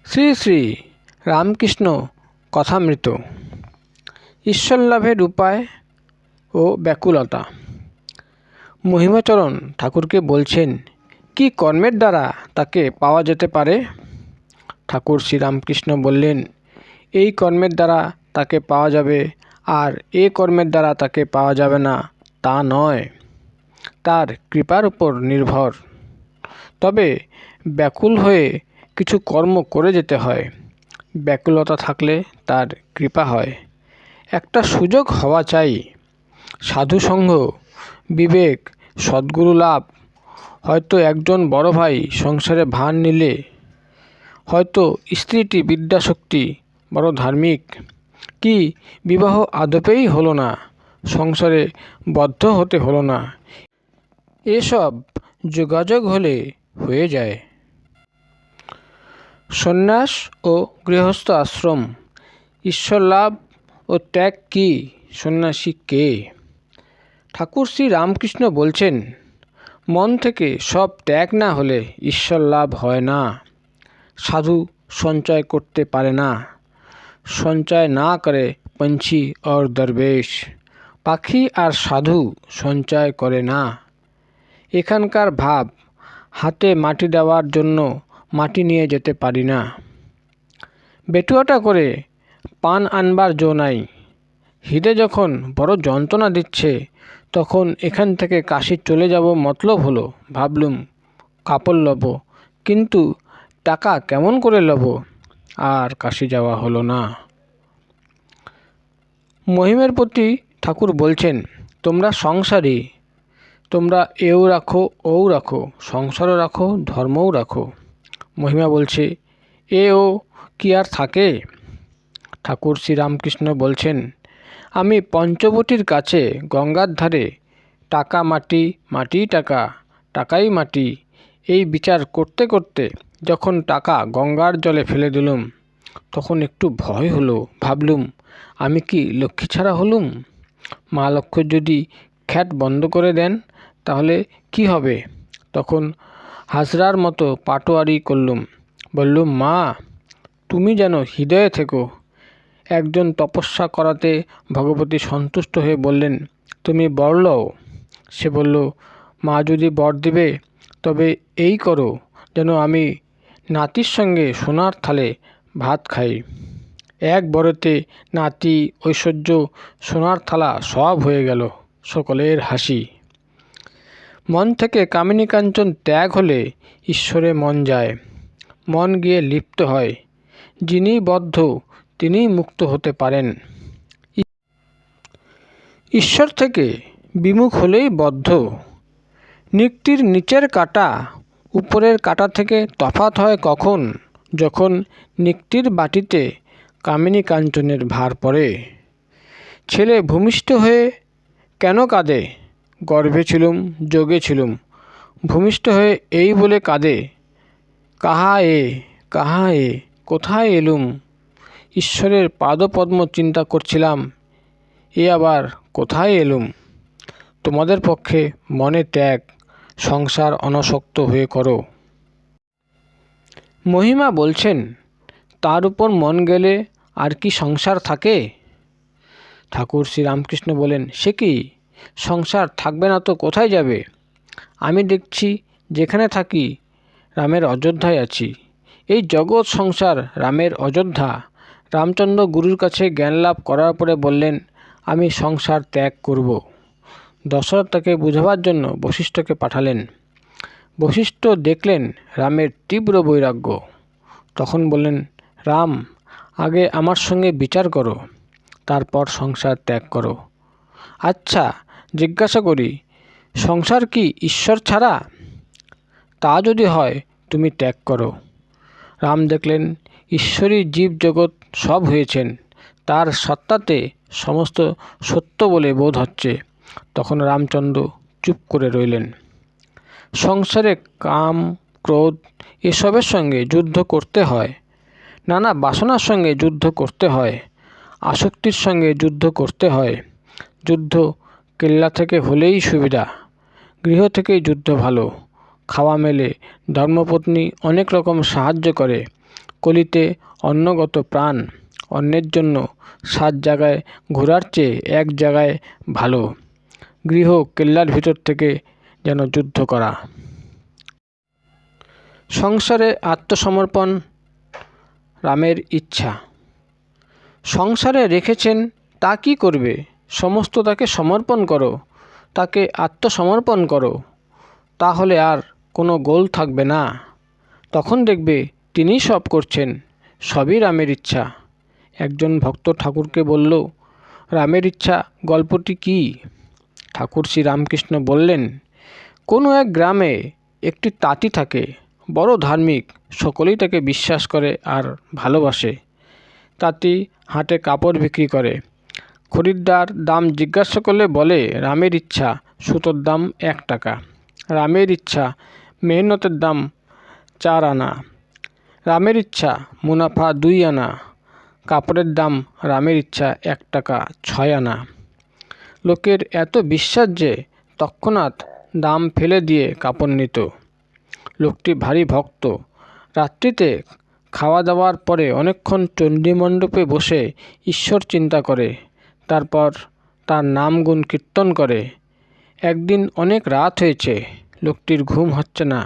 শ্রী শ্রী রামকৃষ্ণ কথামৃত। ঈশ্বর লাভের উপায় ও ব্যাকুলতা। মহিমাচরণ ঠাকুরকে বলছেন, কি কর্মের দ্বারা তাকে পাওয়া যেতে পারে? ঠাকুর শ্রীরামকৃষ্ণ বললেন, এই কর্মের দ্বারা তাকে পাওয়া যাবে, আর এ কর্মের দ্বারা তাকে পাওয়া যাবে না তা নয়, তার কৃপার উপর নির্ভর। তবে ব্যাকুল হয়ে কিছু কর্ম করে যেতে হয়। ব্যাকুলতা থাকলে তার কৃপা হয়। একটা সুযোগ হওয়া চাই। সাধুসঙ্গ, বিবেক, সদ্গুরু লাভ। হয়তো একজন বড় ভাই সংসারে ভার নিলে, হয়তো স্ত্রীটি বিদ্যাশক্তি, বড় ধার্মিক, কি বিবাহ আদপেই হলো না, সংসারে বদ্ধ হতে হলো না, এসব যোগাযোগ হলে হয়ে যায়। সন্ন্যাস ও গৃহস্থ আশ্রম, ঈশ্বর লাভ ও ত্যাগ কি? সন্ন্যাসী কে? ঠাকুর শ্রী রামকৃষ্ণ বলছেন, মন থেকে সব ত্যাগ না হলে ঈশ্বর লাভ হয় না। সাধু সঞ্চয় করতে পারে না। সঞ্চয় না করে পঞ্ছি আর দরবেশ। পাখি আর সাধু সঞ্চয় করে না। এখানকার ভাব, হাতে মাটি দেওয়ার জন্য মাটি নিয়ে যেতে পারি না। বেটুয়াটা করে পান আনবার জো নাই। হৃদে যখন বড় যন্ত্রণা দিচ্ছে, তখন এখান থেকে কাশি চলে যাব মতলব হলো। ভাবলুম কাপড় লব, কিন্তু টাকা কেমন করে লব? আর কাশি যাওয়া হলো না। মহিমের প্রতি ঠাকুর বলছেন, তোমরা সংসারী, তোমরা এও রাখো ওও রাখো, সংসারও রাখো, ধর্মও রাখো। মহিমা বলছে, এ ও কি আর থাকে? ঠাকুর শ্রীরামকৃষ্ণ বলছেন, আমি পঞ্চবটির কাছে গঙ্গার ধারে টাকা মাটি, মাটি টাকা, টাকাই মাটি, এই বিচার করতে করতে যখন টাকা গঙ্গার জলে ফেলে দিলুম, তখন একটু ভয় হলো। ভাবলুম, আমি কি লক্ষ্মী ছাড়া হলুম? মা লক্ষ্মী যদি খ্যাট বন্ধ করে দেন, তাহলে কি হবে? তখন হাজরার মতো পাটোয়ারি করলুম। বললুম, মা তুমি যেন হৃদয়ে থেকো। একজন তপস্যা করাতে ভগবতী সন্তুষ্ট হয়ে বললেন, তুমি বর লও। সে বলল, মা যদি বর দিবে, তবে এই করো যেন আমি নাতির সঙ্গে সোনার থালে ভাত খাই। এক বরেতে নাতি, ঐশ্বর্য, সোনার থালা সব হয়ে গেল। সকলের হাসি। মন থেকে কামিনী কাঞ্চন ত্যাগ হলে ঈশ্বরে মন যায়। মন গিয়ে লিপ্ত হয়। যিনি বদ্ধ, তিনিই মুক্ত হতে পারেন। ঈশ্বর থেকে বিমুখ হলেই বদ্ধ। নিকটির নিচের কাঁটা উপরের কাঁটা থেকে তফাৎ হয় কখন? যখন নিকটির বাটিতে কামিনী কাঞ্চনের ভার পড়ে। ছেলে ভূমিষ্ঠ হয়ে কেন কাঁদে? গর্ভে ছিলুম, যোগে ছিলুম, ভূমিষ্ঠ হয়ে এই বলে কাঁদে, কাহা এ, কাহা এ, কোথায় এলুম? ঈশ্বরের পাদপদ্ম চিন্তা করছিলাম, এ আবার কোথায় এলুম? তোমাদের পক্ষে মনে ত্যাগ, সংসার অনাসক্ত হয়ে করো। মহিমা বলছেন, তার উপর মন গেলে আর কি সংসার থাকে? ঠাকুর শ্রীরামকৃষ্ণ বলেন, সে কি, সংসার থাকবে না তো কোথায় যাবে? আমি দেখছি যেখানে থাকি রামের অযোধ্যায় আছি। এই জগৎ সংসার রামের অযোধ্যা। রামচন্দ্র গুরুর কাছে জ্ঞান লাভ করার পরে বললেন, আমি সংসার ত্যাগ করব। দশরথ তাকে বুঝাবার জন্য বশিষ্ঠকে পাঠালেন। বশিষ্ঠ দেখলেন রামের তীব্র বৈরাগ্য। তখন বললেন, রাম, আগে আমার সঙ্গে বিচার করো, তারপর সংসার ত্যাগ করো। আচ্ছা, জিজ্ঞাসা করি, সংসার কি ঈশ্বর ছাড়া? তা যদি হয় তুমি ত্যাগ করো। রাম দেখলেন ঈশ্বরই জীব জগৎ সব হয়েছেন, তার সত্তাতে সমস্ত সত্য বলে বোধ হচ্ছে। তখন রামচন্দ্র চুপ করে রইলেন। সংসারে কাম, ক্রোধ এসবের সঙ্গে যুদ্ধ করতে হয়। নানা বাসনার সঙ্গে যুদ্ধ করতে হয়। আসক্তির সঙ্গে যুদ্ধ করতে হয়। যুদ্ধ কেল্লা থেকে হলেই সুবিধা, গৃহ থেকেই যুদ্ধ ভালো। খাওয়া মেলে, ধর্মপত্নী অনেক রকম সাহায্য করে, কলিতে অন্নগত প্রাণ, অন্যের জন্য 7 জায়গায় ঘোরার চেয়ে 1 জায়গায় ভালো। গৃহ কেল্লার ভিতর থেকে যেন যুদ্ধ করা। সংসারে আত্মসমর্পণ রামের ইচ্ছা। সংসারে রেখেছেন তা কি করবে? সমস্ত তাকে সমর্পণ করো, তাকে আত্মসমর্পণ করো, তাহলে আর কোনো গোল থাকবে না। তখন দেখবে তিনি সব করছেন, সবই রামের ইচ্ছা। একজন ভক্ত ঠাকুরকে বলল, রামের ইচ্ছা গল্পটি কি? ঠাকুর শ্রী রামকৃষ্ণ বললেন, কোনো এক গ্রামে একটি তাঁতি থাকে, বড় ধার্মিক, সকলেই তাকে বিশ্বাস করে আর ভালোবাসে। তাঁতি হাটে কাপড় বিক্রি করে। খরিদ্দার দাম জিজ্ঞাসা করলে বলে, রামের ইচ্ছা সুতোর দাম 1 টাকা, রামের ইচ্ছা মেহনতের দাম 4 আনা, রামের ইচ্ছা মুনাফা 2 আনা, কাপড়ের দাম রামের ইচ্ছা 1 টাকা 6 আনা। লোকের এত বিশ্বাস যে তৎক্ষণাৎ দাম ফেলে দিয়ে কাপড় নিত। লোকটি ভারী ভক্ত। রাত্রিতে খাওয়া দাওয়ার পরে অনেকক্ষণ চণ্ডীমণ্ডপে বসে ঈশ্বর চিন্তা করে, তারপর তার নাম গুণ কীর্তন করে। একদিন অনেক রাত হয়েছে, লোকটির ঘুম হচ্ছে না,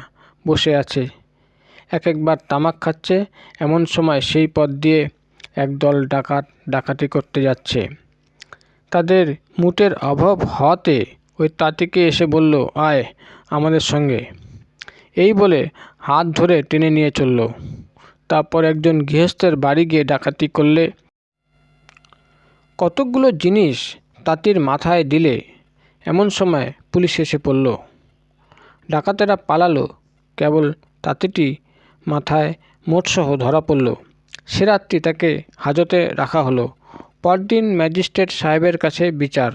বসে আছে। একবার তামাক খাচ্ছে। এমন সময় সেই পথ দিয়ে একদল ডাকাত ডাকাতি করতে যাচ্ছে। তাদের মুটের অভাব হওয়াতে ওই তাঁতিকে এসে বলল, আয় আমাদের সঙ্গে। এই বলে হাত ধরে টেনে নিয়ে চলল। তারপর একজন গৃহস্থের বাড়ি গিয়ে ডাকাতি করলে কতকগুলো জিনিস তাঁতির মাথায় দিলে। এমন সময় পুলিশ এসে পড়ল। ডাকাতেরা পালালো, কেবল তাঁতিটি মাথায় মোটসহ ধরা পড়ল। সে রাত্রি তাকে হাজতে রাখা হলো। পরদিন ম্যাজিস্ট্রেট সাহেবের কাছে বিচার।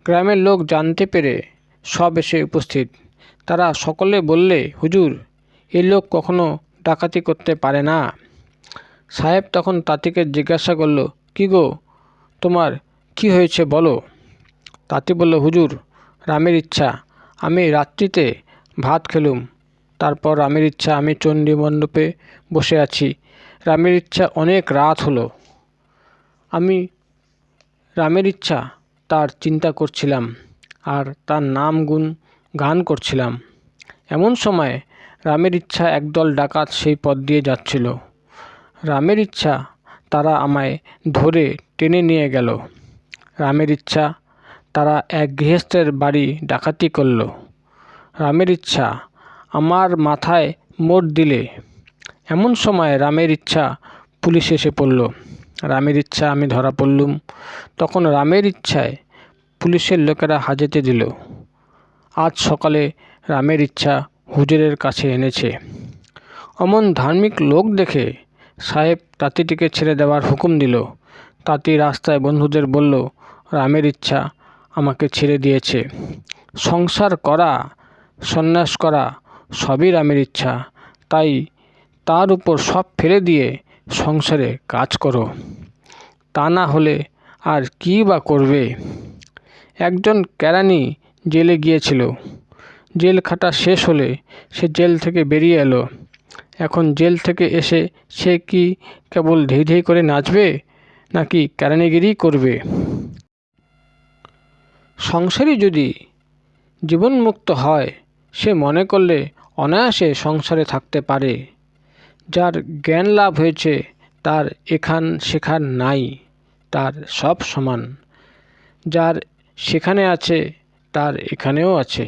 গ্রামের লোক জানতে পেরে সব এসে উপস্থিত। তারা সকলে বললে, হুজুর, এই লোক কখনো ডাকাতি করতে পারে না। সাহেব তখন তাঁতিকে জিজ্ঞাসা করল, কি গো, তোমার কি হয়েছে বলো। তাঁতি বলল, হুজুর, রামের ইচ্ছা আমি রাত্রিতে ভাত খেলুম, তারপর রামের ইচ্ছা আমি চণ্ডী মণ্ডপে বসে আছি। রামের ইচ্ছা অনেক রাত হলো, আমি রামের ইচ্ছা তার চিন্তা করছিলাম আর তার নাম গুণ গান করছিলাম। এমন সময় রামের ইচ্ছা একদল ডাকাত সেই পথ দিয়ে যাচ্ছিল। রামের ইচ্ছা তারা আমায় ধরে টেনে নিয়ে গেল। রামের ইচ্ছা তারা এক গৃহস্থের বাড়ি ডাকাতি করল। রামের ইচ্ছা আমার মাথায় মোট দিলে। এমন সময় রামের ইচ্ছা পুলিশ এসে পড়ল। রামের ইচ্ছা আমি ধরা পড়লুম। তখন রামের ইচ্ছায় পুলিশের লোকেরা হাজতে দিল। আজ সকালে রামের ইচ্ছা হুজুরের কাছে এনেছে। অমন ধার্মিক লোক দেখে সাহেব তাঁতিটিকে ছেড়ে দেওয়ার হুকুম দিল। তাঁতি রাস্তায় বন্ধুদের বলল, রামের ইচ্ছা আমাকে ছেড়ে দিয়েছে। সংসার করা, সন্ন্যাস করা সবই রামের ইচ্ছা। তাই তার উপর সব ফেলে দিয়ে সংসারে কাজ করো, তা না হলে আর কী বা করবে। একজন কেরানি জেলে গিয়েছিল। জেল খাটা শেষ হলে সে জেল থেকে বেরিয়ে এলো। এখন জেল থেকে এসে সে কি কেবল ধেই ধেই করে নাচবে, নাকি কেরানিগিরি করবে? সংসারী যদি জীবনমুক্ত হয়, সে মনে করলে অনায়াসে সংসারে থাকতে পারে। যার জ্ঞান লাভ হয়েছে তার এখান সেখান নাই, তার সব সমান। যার সেখানে আছে তার এখানেও আছে।